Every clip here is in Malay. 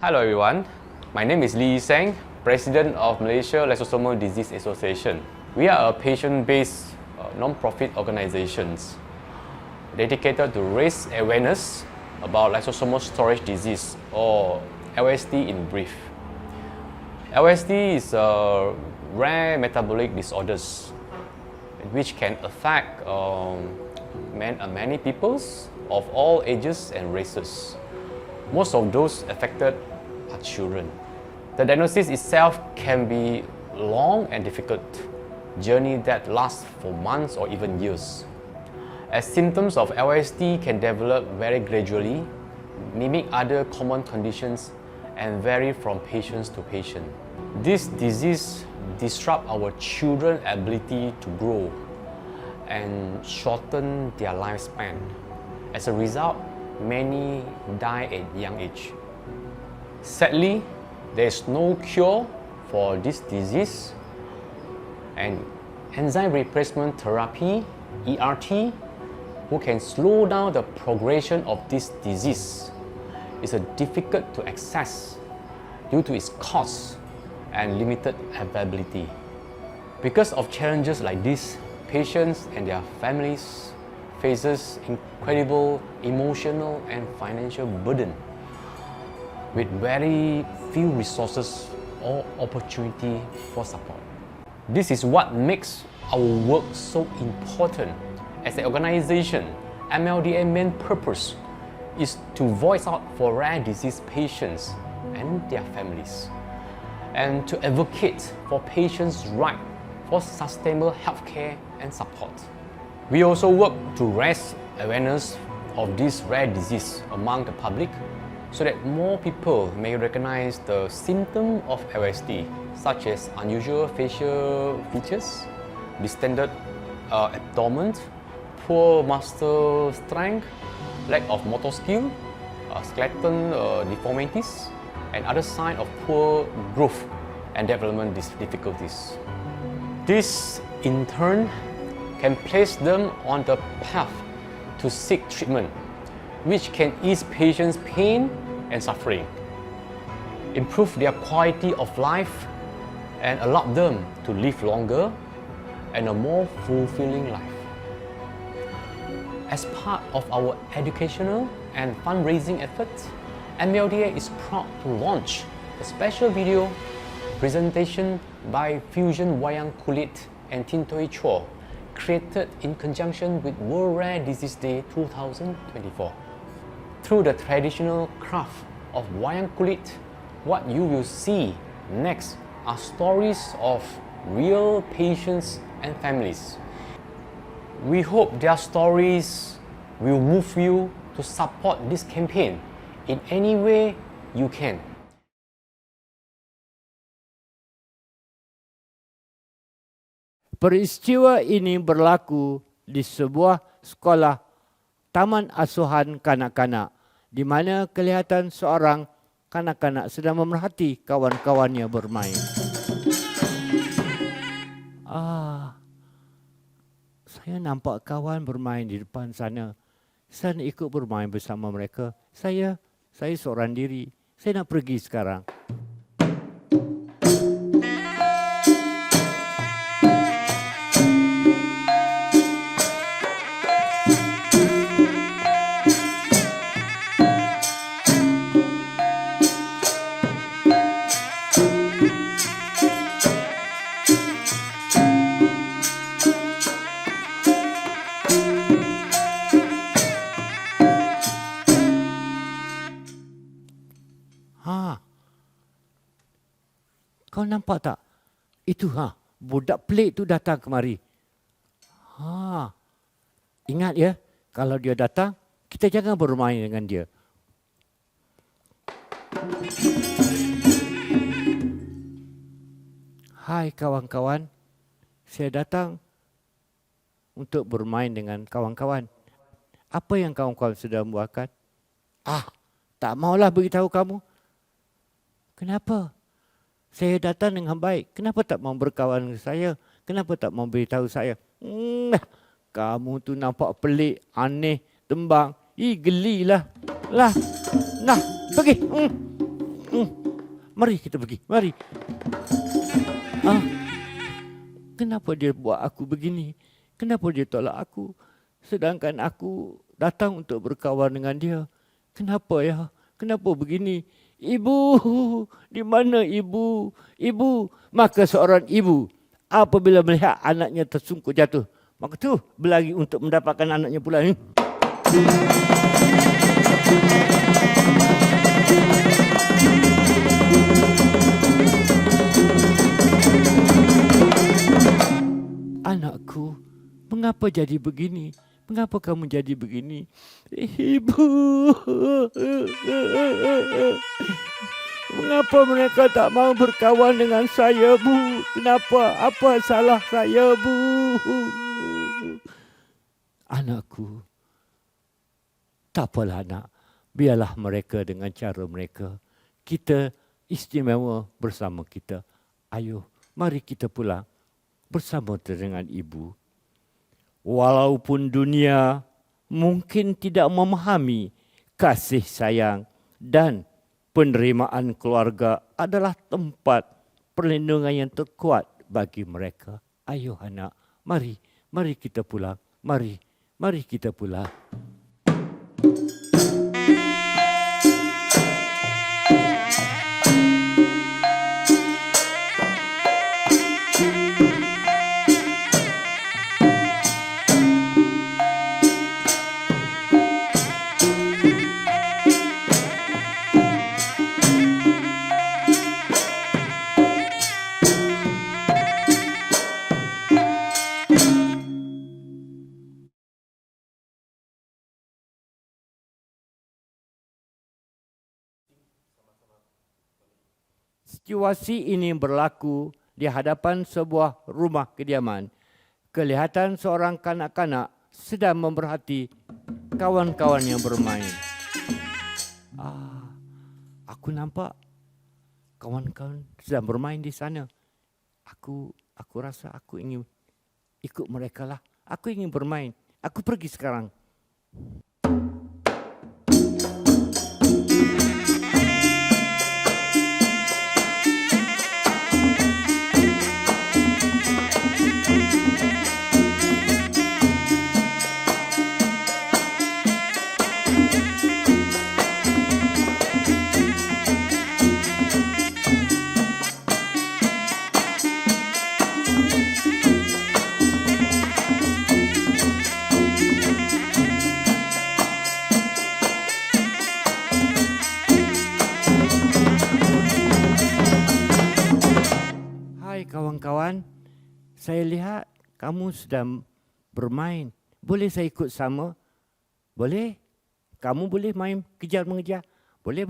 Hello everyone, my name is Lee Seng, President of Malaysia Lysosomal Disease Association. We are a patient-based non-profit organization dedicated to raise awareness about lysosomal storage disease or LSD in brief. LSD is a rare metabolic disorders which can affect many peoples of all ages and races. Most of those affected are children. The diagnosis itself can be long and difficult journey that lasts for months or even years. As symptoms of LSD can develop very gradually, mimic other common conditions, and vary from patient to patient. This disease disrupts our children's ability to grow and shorten their lifespan. As a result, many die at young age. Sadly, there is no cure for this disease, and enzyme replacement therapy, ERT, who can slow down the progression of this disease, is difficult to access due to its cost and limited availability. Because of challenges like this, patients and their families faces incredible emotional and financial burden with very few resources or opportunity for support. This is what makes our work so important. As an organization, MLDA main purpose is to voice out for rare disease patients and their families, and to advocate for patients' right for sustainable healthcare and support. We also work to raise awareness of this rare disease among the public so that more people may recognize the symptoms of LSD, such as unusual facial features, distended abdomen, poor muscle strength, lack of motor skill, skeletal deformities, and other signs of poor growth and development difficulties. This, in turn, can place them on the path to seek treatment, which can ease patients' pain and suffering, improve their quality of life, and allow them to live longer and a more fulfilling life. As part of our educational and fundraising efforts, MLDA is proud to launch a special video presentation by Fusion Wayang Kulit and Tintoi Chor, created in conjunction with World Rare Disease Day 2024. Through the traditional craft of Wayang Kulit, what you will see next are stories of real patients and families. We hope their stories will move you to support this campaign in any way you can. Peristiwa ini berlaku di sebuah sekolah taman asuhan kanak-kanak di mana kelihatan seorang kanak-kanak sedang memerhati kawan-kawannya bermain. Saya nampak kawan bermain di depan sana. Saya nak ikut bermain bersama mereka. Saya seorang diri. Saya nak pergi sekarang. Kau nampak tak? Itu budak pelik tu datang kemari. Ingat ya, kalau dia datang, kita jangan bermain dengan dia. Hai kawan-kawan, saya datang untuk bermain dengan kawan-kawan. Apa yang kawan-kawan sudah buatkan? Tak maulah beritahu kamu. Kenapa? Saya datang dengan baik. Kenapa tak mau berkawan dengan saya? Kenapa tak mau beritahu saya? Kamu tu nampak pelik, aneh, tembang. Gelilah. Nah, pergi. Mari kita pergi, mari. Kenapa dia buat aku begini? Kenapa dia tolak aku? Sedangkan aku datang untuk berkawan dengan dia. Kenapa ya? Kenapa begini? Ibu, di mana ibu? Ibu, maka seorang ibu apabila melihat anaknya tersungkur jatuh, maka tu berlari untuk mendapatkan anaknya pula. Anakku, mengapa jadi begini? Mengapa kamu jadi begini? Ibu, mengapa mereka tak mau berkawan dengan saya, Bu? Kenapa? Apa salah saya, Bu? Anakku, tak apalah nak. Biarlah mereka dengan cara mereka. Kita istimewa bersama kita. Ayo, mari kita pulang bersama dengan ibu. Walaupun dunia mungkin tidak memahami kasih sayang dan penerimaan keluarga adalah tempat perlindungan yang terkuat bagi mereka. Ayo anak, mari kita pulang. Mari kita pulang. Situasi ini berlaku di hadapan sebuah rumah kediaman. Kelihatan seorang kanak-kanak sedang memerhati kawan-kawan yang bermain. Aku nampak kawan-kawan sedang bermain di sana. Aku rasa aku ingin ikut mereka lah. Aku ingin bermain. Aku pergi sekarang. Kawan-kawan, saya lihat kamu sedang bermain. Boleh saya ikut sama? Boleh? Kamu boleh main kejar-mengejar? Boleh.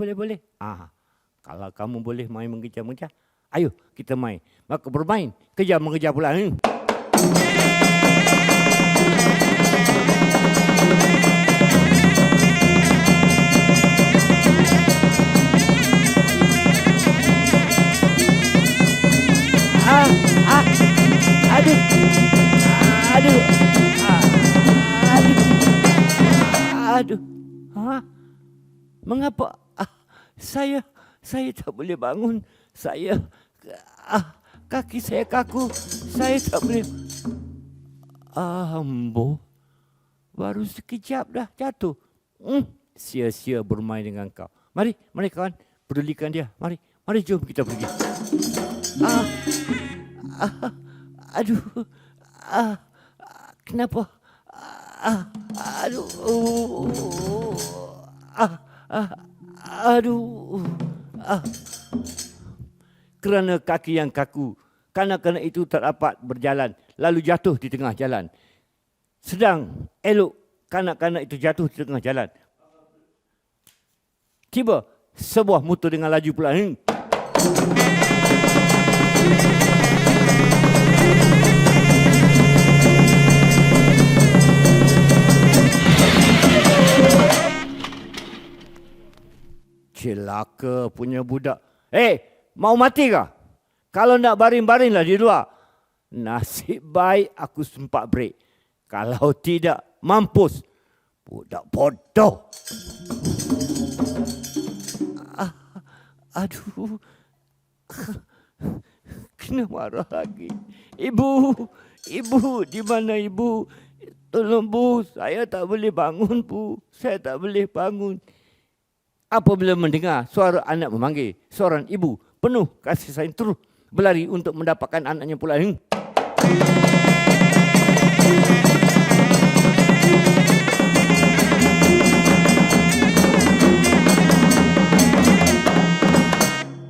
Kalau kamu boleh main mengejar-mengejar, ayo kita main. Maka bermain kejar-mengejar pula. Aduh. Mengapa saya tak boleh bangun? Kaki saya kaku. Saya tak boleh. Ambo. Baru sekejap dah jatuh. Sia-sia bermain dengan kau. Mari kawan, pedulikan dia. Mari jom kita pergi. Aduh. Kenapa? Kerana kaki yang kaku, kanak-kanak itu tak dapat berjalan, lalu jatuh di tengah jalan. Sedang elok kanak-kanak itu jatuh di tengah jalan, tiba sebuah motor dengan laju pula. Celaka punya budak. Mau mati kah? Kalau nak baring-baringlah di luar. Nasib baik aku sempat break. Kalau tidak, mampus. Budak bodoh. Aduh, kena marah lagi. Ibu, di mana ibu? Tolong bu, saya tak boleh bangun bu. Saya tak boleh bangun. Apabila mendengar suara anak memanggil, seorang ibu penuh kasih sayang terus berlari untuk mendapatkan anaknya pula.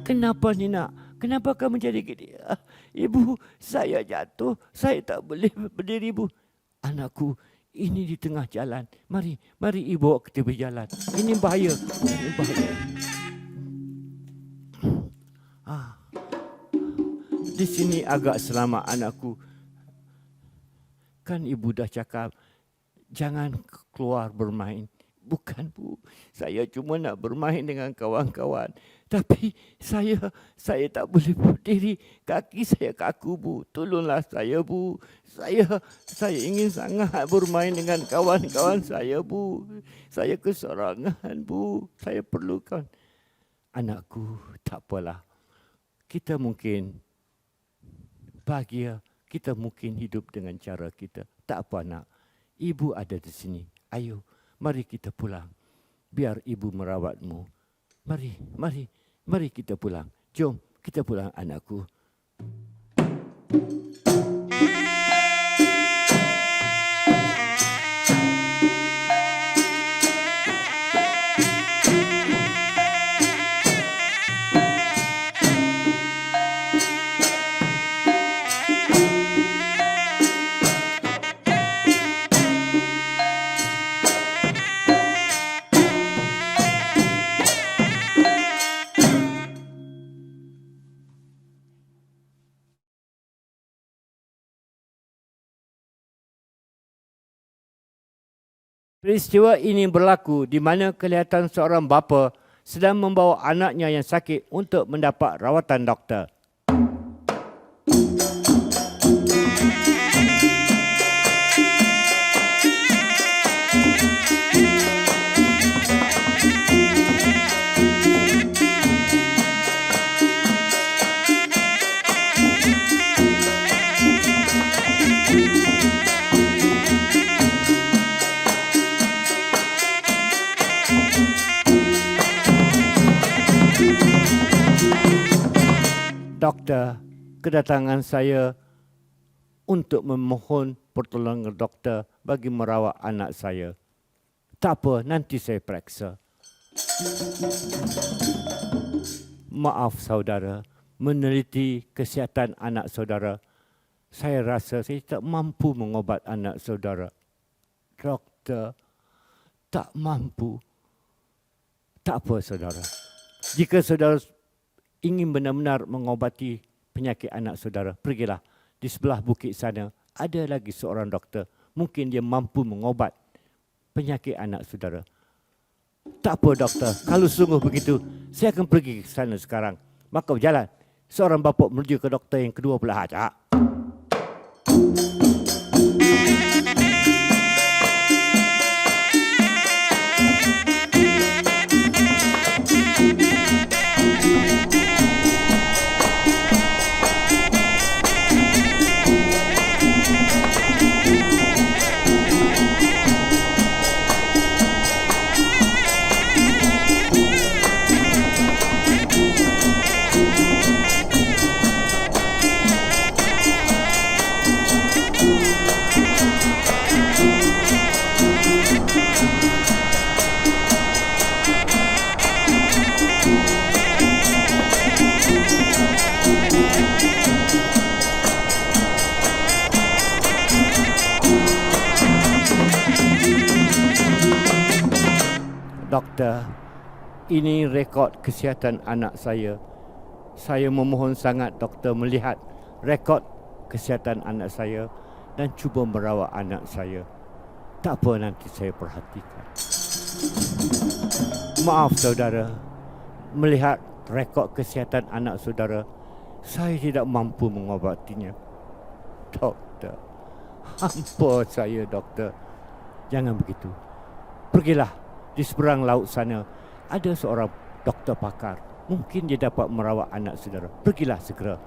Kenapa Nina? Kenapa kamu jadi gini? Ibu, saya jatuh. Saya tak boleh berdiri ibu. Anakku, ini di tengah jalan. Mari ibu bawa ke tepi jalan. Ini bahaya. Ini bahaya. Di sini agak selamat anakku. Kan ibu dah cakap, jangan keluar bermain. Bukan bu, saya cuma nak bermain dengan kawan-kawan. Tapi saya tak boleh berdiri. Kaki saya kaku bu. Tolonglah saya bu. Saya ingin sangat bermain dengan kawan-kawan saya bu. Saya kesorangan bu. Saya perlukan. Anakku, tak apalah. Kita mungkin bahagia. Kita mungkin hidup dengan cara kita. Tak apa nak. Ibu ada di sini. Ayo, mari kita pulang. Biar ibu merawatmu. Mari kita pulang. Jom kita pulang anakku. Peristiwa ini berlaku di mana kelihatan seorang bapa sedang membawa anaknya yang sakit untuk mendapat rawatan doktor. Doktor, kedatangan saya untuk memohon pertolongan doktor bagi merawat anak saya. Tak apa, nanti saya periksa. Maaf saudara, meneliti kesihatan anak saudara, saya rasa saya tak mampu mengobat anak saudara. Doktor, tak mampu. Tak apa saudara. Jika saudara ingin benar-benar mengobati penyakit anak saudara, pergilah. Di sebelah bukit sana ada lagi seorang doktor. Mungkin dia mampu mengobat penyakit anak saudara. Tak apa doktor, kalau sungguh begitu, saya akan pergi ke sana sekarang. Maka berjalan, seorang bapa menuju ke doktor yang kedua belah hajat. Doktor, ini rekod kesihatan anak saya. Saya memohon sangat doktor melihat rekod kesihatan anak saya dan cuba merawat anak saya. Tak apa, nanti saya perhatikan. Maaf saudara, melihat rekod kesihatan anak saudara, saya tidak mampu mengobatinya. Doktor, hampa saya doktor. Jangan begitu. Pergilah. Di seberang laut sana ada seorang doktor pakar. mungkin dia dapat merawat anak saudara. Pergilah segera.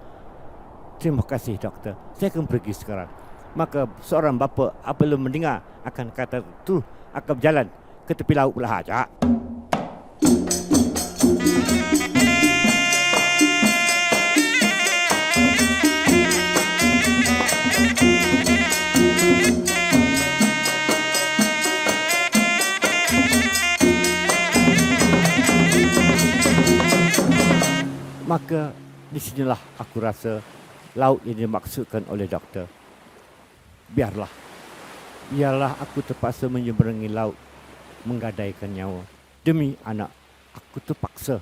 Terima kasih doktor, saya akan pergi sekarang. Maka seorang bapa apabila mendengar akan kata itu akan berjalan ke tepi laut pula saja. Maka di sinilah aku rasa laut yang dimaksudkan oleh doktor. Biarlah aku terpaksa menyeberangi laut, menggadaikan nyawa. Demi anak, aku terpaksa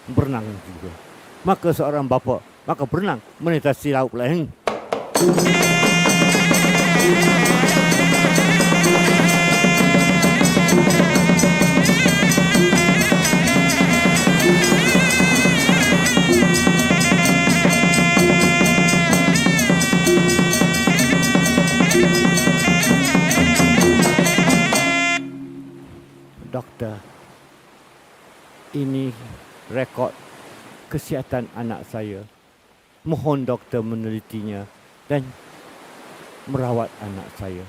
berenang juga. Maka seorang bapa, maka berenang menitasi laut pula. Doktor, ini rekod kesihatan anak saya. Mohon doktor menelitinya dan merawat anak saya.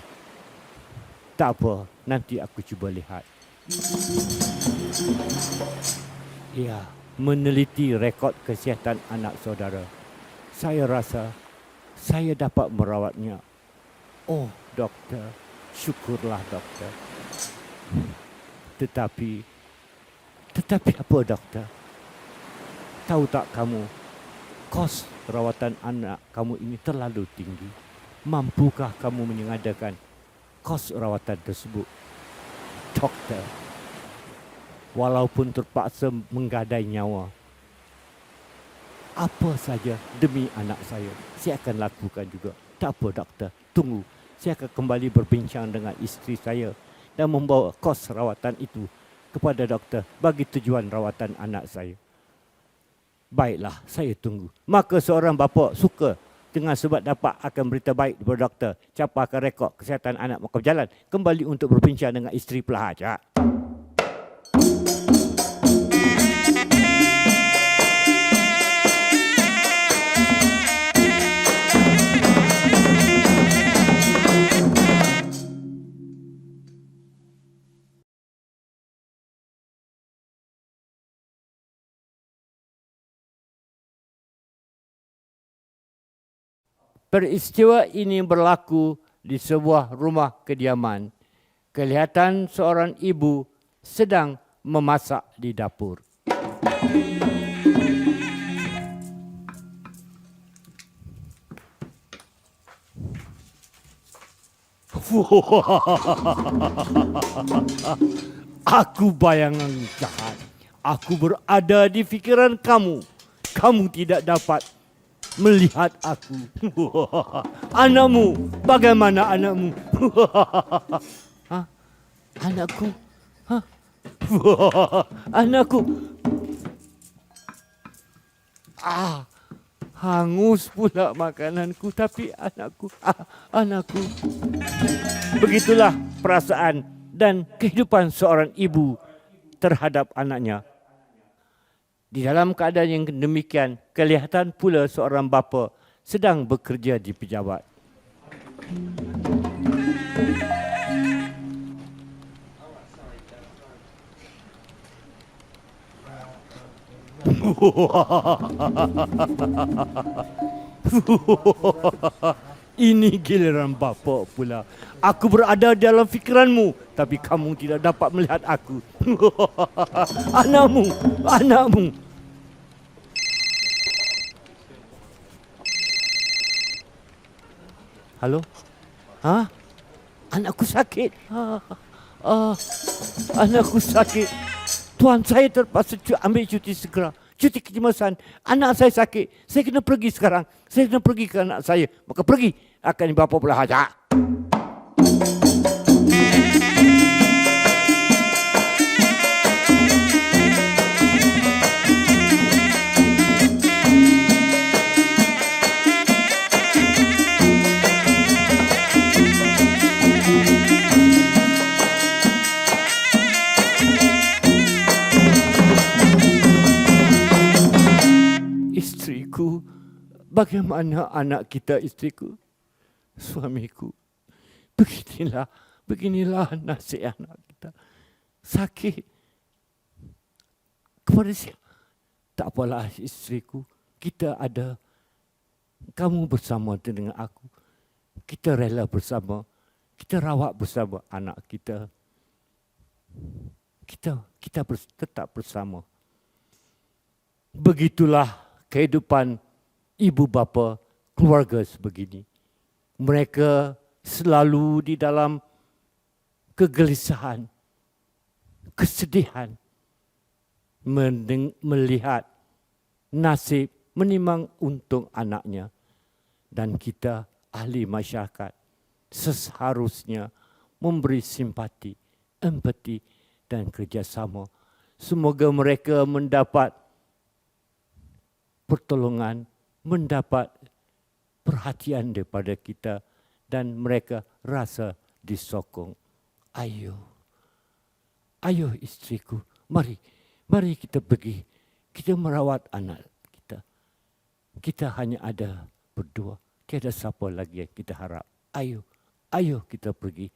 Tak apa, nanti aku cuba lihat. Ya, meneliti rekod kesihatan anak saudara. Saya rasa saya dapat merawatnya. Oh, doktor, syukurlah doktor. Tetapi apa doktor? Tahu tak kamu, kos rawatan anak kamu ini terlalu tinggi. Mampukah kamu mengadakan kos rawatan tersebut? Doktor, walaupun terpaksa menggadai nyawa, apa saja demi anak saya akan lakukan juga. Tak apa doktor, tunggu. Saya akan kembali berbincang dengan isteri saya dan membawa kos rawatan itu kepada doktor bagi tujuan rawatan anak saya. Baiklah, saya tunggu. Maka seorang bapa suka dengan sebab dapat akan berita baik daripada doktor, capakan rekod kesihatan anak, maka berjalan kembali untuk berbincang dengan isteri pelajar. Peristiwa ini berlaku di sebuah rumah kediaman. Kelihatan seorang ibu sedang memasak di dapur. Aku bayangan jahat. Aku berada di fikiran kamu. Kamu tidak dapat melihat aku. Anakmu, bagaimana anakmu? Hah? Anakku? Hah? Anakku? Hangus pula makananku, tapi anakku. Begitulah perasaan dan kehidupan seorang ibu terhadap anaknya. Di dalam keadaan yang demikian, kelihatan pula seorang bapa sedang bekerja di pejabat. Ini giliran bapa pula. Aku berada dalam fikiranmu, tapi kamu tidak dapat melihat aku. Anakmu. Halo? Hah? Anakku sakit. Anakku sakit. Tuan saya terpaksa ambil cuti segera. Cuti kecemasan. Anak saya sakit. Saya kena pergi sekarang. Saya kena pergi ke anak saya. Maka pergi. Akan bapa pula hajak. Bagaimana anak kita, istriku, suamiku? Beginilah nasib anak kita. Sakit. Kepada siapa? Tak apalah istriku, kita ada. Kamu bersama dengan aku. Kita rela bersama. Kita rawat bersama anak kita. Kita tetap bersama. Begitulah kehidupan ibu bapa keluarga sebegini. Mereka selalu di dalam kegelisahan, kesedihan, melihat nasib menimang untung anaknya. Dan kita ahli masyarakat seharusnya memberi simpati, empati dan kerjasama. Semoga mereka mendapat pertolongan, mendapat perhatian daripada kita dan mereka rasa disokong. Ayo istriku, mari kita pergi. Kita merawat anak kita. Kita hanya ada berdua. Tiada siapa lagi yang kita harap. Ayo kita pergi.